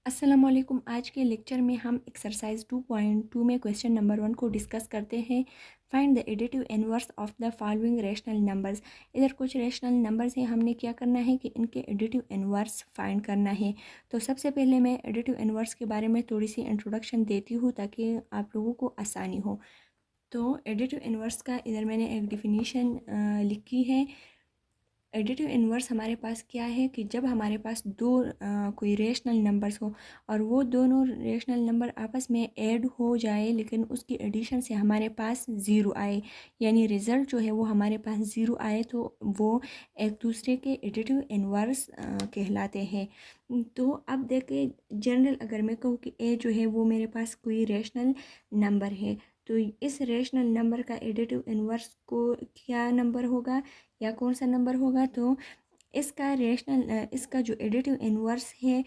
अस्सलाम वालेकुम। आज के लेक्चर में हम एक्सरसाइज 2.2 में क्वेश्चन नंबर 1 को डिस्कस करते हैं। Find the additive inverse of the following rational numbers. इधर कुछ रेशनल नंबर्स हैं, हमने क्या करना है कि इनके एडिटिव इनवर्स फाइंड करना है। तो सबसे पहले मैं एडिटिव इनवर्स के बारे में थोड़ी सी इंट्रोडक्शन देती हूँ ताकि आप लोगों को आसानी हो। तो एडिटिव इनवर्स का इधर मैंने एक डिफिनीशन लिखी है। एडिटिव इन्वर्स हमारे पास क्या है कि जब हमारे पास दो कोई रेशनल नंबर्स हो और वो दोनों रेशनल नंबर आपस में ऐड हो जाए लेकिन उसकी एडिशन से हमारे पास ज़ीरो आए, यानी रिज़ल्ट जो है वो हमारे पास ज़ीरो आए, तो वो एक दूसरे के एडिटिव इन्वर्स कहलाते हैं। तो अब देखें, जनरल अगर मैं कहूँ कि ए जो है वो मेरे पास कोई रेशनल नंबर है, तो इस रेशनल नंबर का एडिटिव इन्वर्स को क्या नंबर होगा या कौन सा नंबर होगा। तो इसका जो एडिटिव इन्वर्स है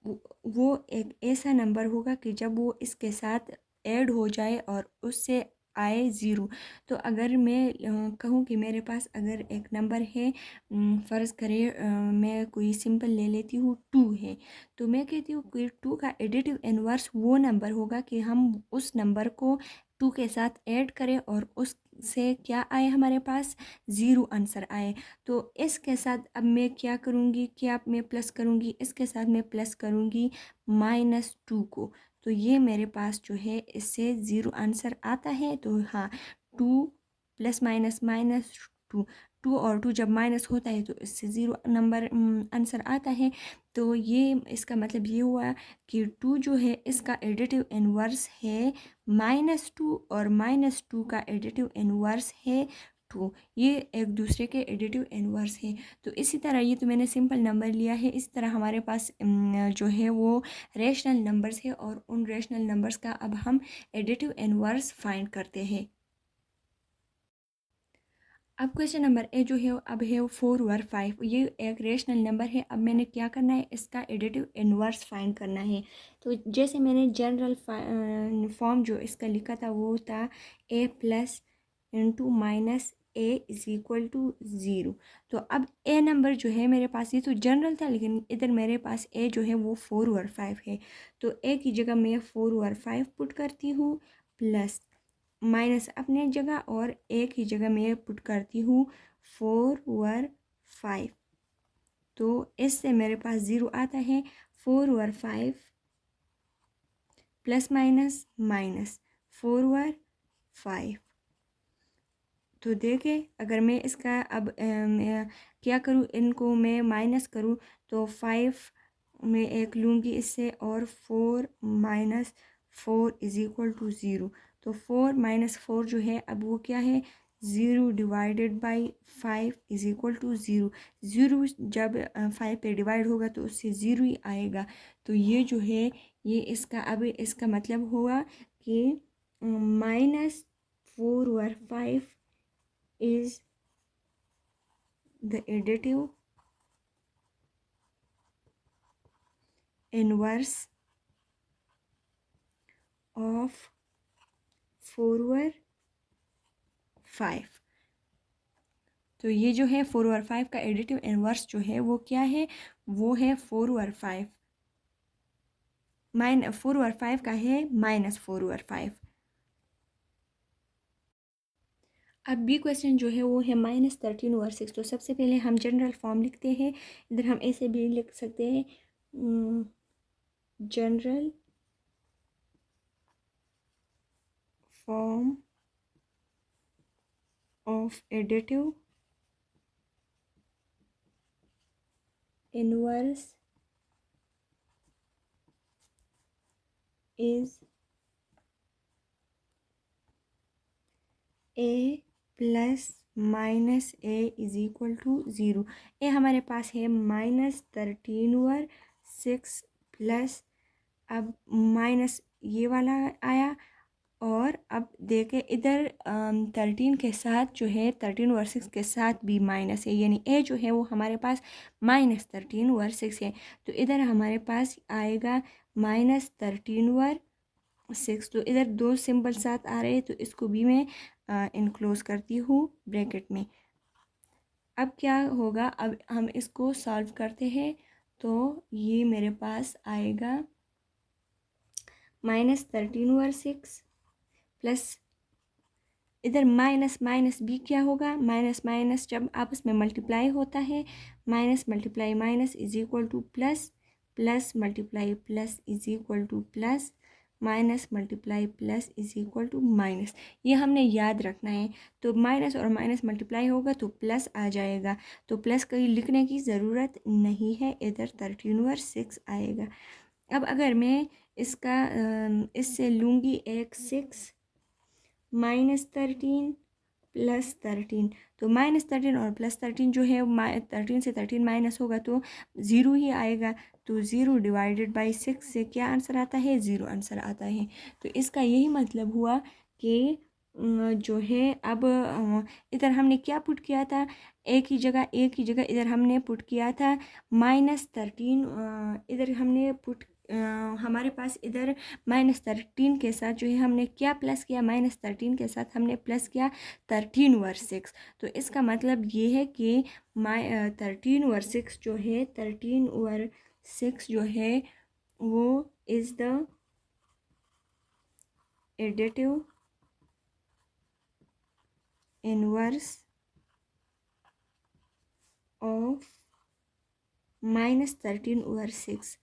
वो एक ऐसा नंबर होगा कि जब वो इसके साथ ऐड हो जाए और उससे आए ज़ीरो। तो अगर मैं कहूँ कि मेरे पास अगर एक नंबर है, फ़र्ज़ करें मैं कोई सिंपल ले लेती हूँ, 2 है, तो मैं कहती हूँ कि 2 का एडिटिव इन्वर्स वो नंबर होगा कि हम उस नंबर को 2 के साथ ऐड करें और उससे क्या आए, हमारे पास ज़ीरो आंसर आए। तो इसके साथ अब मैं क्या करूँगी, क्या मैं प्लस करूँगी, इसके साथ मैं प्लस करूँगी -2 को। तो ये मेरे पास जो है इससे ज़ीरो आंसर आता है। तो हाँ, 2 प्लस माइनस माइनस 2, 2 और 2 जब माइनस होता है तो इससे ज़ीरो नंबर आंसर आता है। तो ये इसका मतलब ये हुआ कि 2 जो है इसका एडिटिव इन्वर्स है -2 और -2 का एडिटिव इन्वर्स है 2। ये एक दूसरे के एडिटिव इन्वर्स है। तो इसी तरह ये तो मैंने सिंपल नंबर लिया है, इस तरह हमारे पास जो है वो रेशनल नंबर्स है और उन रेशनल नंबर्स का अब हम एडिटिव इन्वर्स फाइंड करते हैं। अब क्वेश्चन नंबर ए जो है अब है 4/5, ये एक रेशनल नंबर है। अब मैंने क्या करना है, इसका एडिटिव इन्वर्स फाइंड करना है। तो जैसे मैंने जनरल फॉर्म जो इसका लिखा था वो था a plus into minus A is equal to zero. तो अब ए नंबर जो है मेरे पास, ये तो जनरल था लेकिन इधर मेरे पास ए जो है वो 4/5 है। तो ए की जगह मैं 4/5 पुट करती हूँ, प्लस माइनस अपने जगह और एक ही जगह मैं पुट करती हूँ 4/5। तो इससे मेरे पास ज़ीरो आता है। 4/5 प्लस माइनस माइनस 4/5। तो देखें, अगर मैं इसका अब मैं क्या करूँ, इनको मैं माइनस करूँ तो 5 में एक लूँगी इससे और 4 minus 4 is equal to zero. तो 4 माइनस 4 जो है अब वो क्या है, zero divided by 5 is equal to zero. Zero जब 5 पे डिवाइड होगा तो उससे ज़ीरो ही आएगा। तो ये जो है ये इसका अब इसका मतलब हुआ कि -4/5 is the additive inverse of 4/5। तो ये जो है 4/5 का एडिटिव इन्वर्स जो है वो क्या है, वो है 4/5 4/5 का है -4/5। अब बी क्वेश्चन जो है वो है -13/6। तो सबसे पहले हम जनरल फॉर्म लिखते हैं, इधर हम ऐसे भी लिख सकते हैं, general form of additive inverse is A plus minus A is equal to zero. A हमारे पास है -13/6 प्लस, अब माइनस ये वाला आया और अब देखें इधर 13 के साथ जो है 13/6 के साथ भी माइनस है, यानी ए जो है वो हमारे पास -13/6 है। तो इधर हमारे पास आएगा -13/6। तो इधर दो सिंबल साथ आ रहे हैं तो इसको भी मैं इनक्लोज करती हूँ ब्रैकेट में। अब क्या होगा, अब हम इसको सॉल्व करते हैं। तो ये मेरे पास आएगा -13/6 प्लस इधर माइनस माइनस भी क्या होगा, माइनस माइनस जब आपस में मल्टीप्लाई होता है, minus multiply minus is equal to plus, plus multiply plus is equal to plus, minus multiply plus is equal to minus. ये हमने याद रखना है। तो माइनस और माइनस मल्टीप्लाई होगा तो प्लस आ जाएगा, तो प्लस कहीं लिखने की ज़रूरत नहीं है, इधर 13/6 आएगा। अब अगर मैं इसका इससे लूँगी एक 6 -13 +13, तो -13 और +13 जो है 13 से 13 माइनस होगा तो ज़ीरो ही आएगा। तो 0 डिवाइडेड बाई 6 से क्या आंसर आता है, 0 आंसर आता है। तो इसका यही मतलब हुआ कि जो है अब इधर हमने क्या पुट किया था, एक ही जगह इधर हमने पुट किया था -13, इधर हमने पुट हमारे पास इधर -13 के साथ जो है हमने क्या प्लस किया, -13 के साथ हमने प्लस किया 13/6। तो इसका मतलब ये है कि 13/6 जो है 13/6 जो है वो is the additive inverse of -13/6।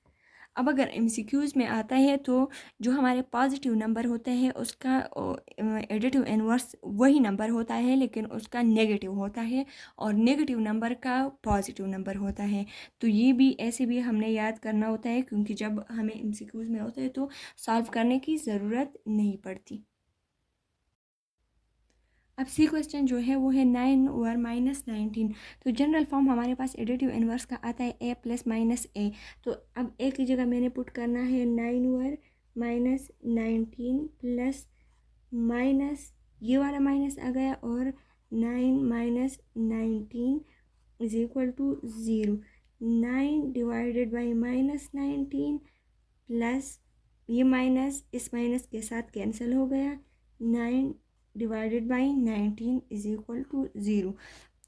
अब अगर एमसीक्यूज़ में आता है तो जो हमारे पॉजिटिव नंबर होते हैं उसका एडिटिव इनवर्स वही नंबर होता है, लेकिन उसका नेगेटिव होता है, और नेगेटिव नंबर का पॉजिटिव नंबर होता है। तो ये भी ऐसे भी हमने याद करना होता है, क्योंकि जब हमें एमसीक्यूज़ में होता है तो सॉल्व करने की ज़रूरत नहीं पड़ती। अब सी क्वेश्चन जो है वो है 9/-19। तो जनरल फॉर्म हमारे पास एडिटिव इनवर्स का आता है a + -a। तो अब a की जगह मैंने पुट करना है 9/-19 प्लस माइनस ये वाला माइनस आ गया, और 9 - 19 is equal to 0। 9 divided by -19 plus ये माइनस इस माइनस के साथ कैंसिल हो गया, 9 divided by 19 is equal to 0।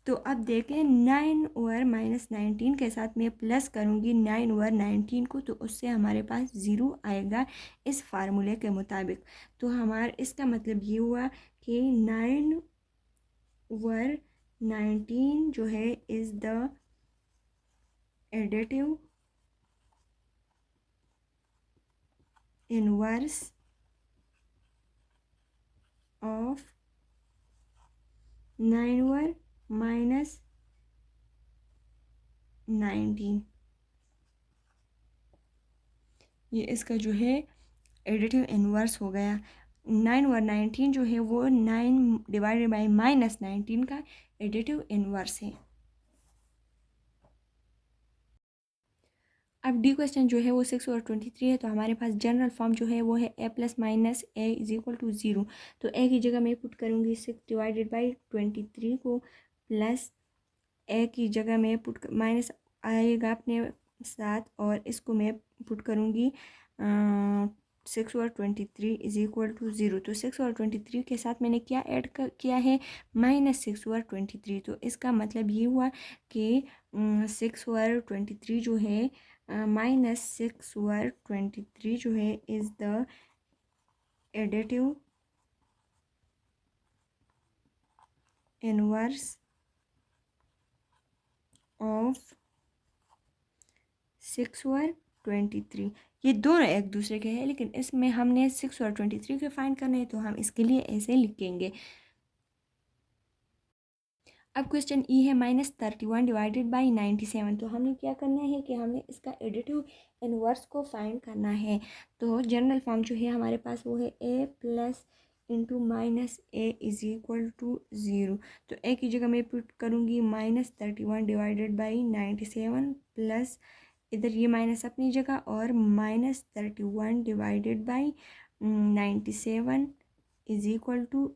तो अब देखें 9/-19 के साथ मैं प्लस करूँगी 9/19 को, तो उससे हमारे पास 0 आएगा इस फार्मूले के मुताबिक। तो हमारा इसका मतलब ये हुआ कि 9/19 जो है is the additive inverse of 9/-19। ये इसका जो है एडिटिव इनवर्स हो गया। 9/19 जो है वो 9 डिवाइडेड बाई -19 का एडिटिव इनवर्स है। अब डी क्वेश्चन जो है वो 6/23 है। तो हमारे पास जनरल फॉर्म जो है वो है a + -a is equal to 0। तो a की जगह मैं पुट करूँगी 6 डिवाइडेड बाई 23 को, प्लस a की जगह मैं पुट माइनस आएगा अपने साथ, और इसको मैं पुट करूँगी 6/23 इज इक्वल टू 0। तो 6/23 के साथ मैंने क्या ऐड किया है, -6/23। तो इसका मतलब ये हुआ कि 6/23 जो है -6/23 जो है is the additive inverse of 6/23। ये दोनों एक दूसरे के हैं, लेकिन इसमें हमने 6/23 के फाइंड करने हैं, तो हम इसके लिए ऐसे लिखेंगे। अब क्वेश्चन ई है -31 डिवाइडेड बाई 97। तो हमें क्या करना है कि हमें इसका एडिटिव इनवर्स को फाइंड करना है। तो जनरल फॉर्म जो है हमारे पास वो है a plus into -a is equal to 0। तो a की जगह मैं पुट करूँगी -31 डिवाइडेड बाई 97 प्लस इधर ये माइनस अपनी जगह, और -31 divided by 97 is equal to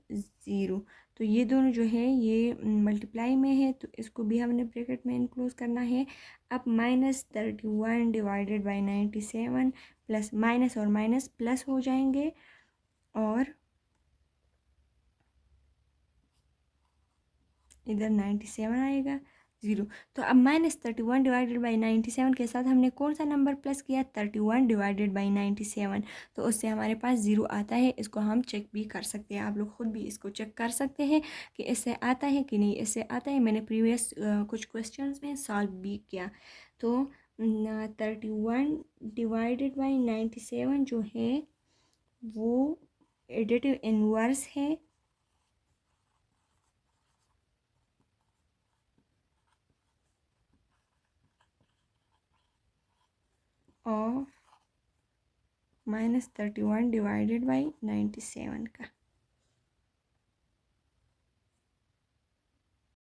0। तो ये दोनों जो है ये मल्टीप्लाई में है, तो इसको भी हमने ब्रैकेट में इनक्लोज करना है। अब -31 डिवाइडेड बाई 97 प्लस माइनस और माइनस प्लस हो जाएंगे, और इधर 97 आएगा। ज़ीरो। तो अब -31 डिवाइडेड बाई 97 के साथ हमने कौन सा नंबर प्लस किया, 31 डिवाइडेड बाई 97, तो उससे हमारे पास ज़ीरो आता है। इसको हम चेक भी कर सकते हैं, आप लोग ख़ुद भी इसको चेक कर सकते हैं कि इससे आता है कि नहीं। इससे आता है, मैंने प्रीवियस कुछ क्वेश्चंस में सॉल्व भी किया। तो 31 डिवाइडेड बाई 97 जो है वो एडिटिव इनवर्स है ऑफ -31 डिवाइडेड बाई 97 का।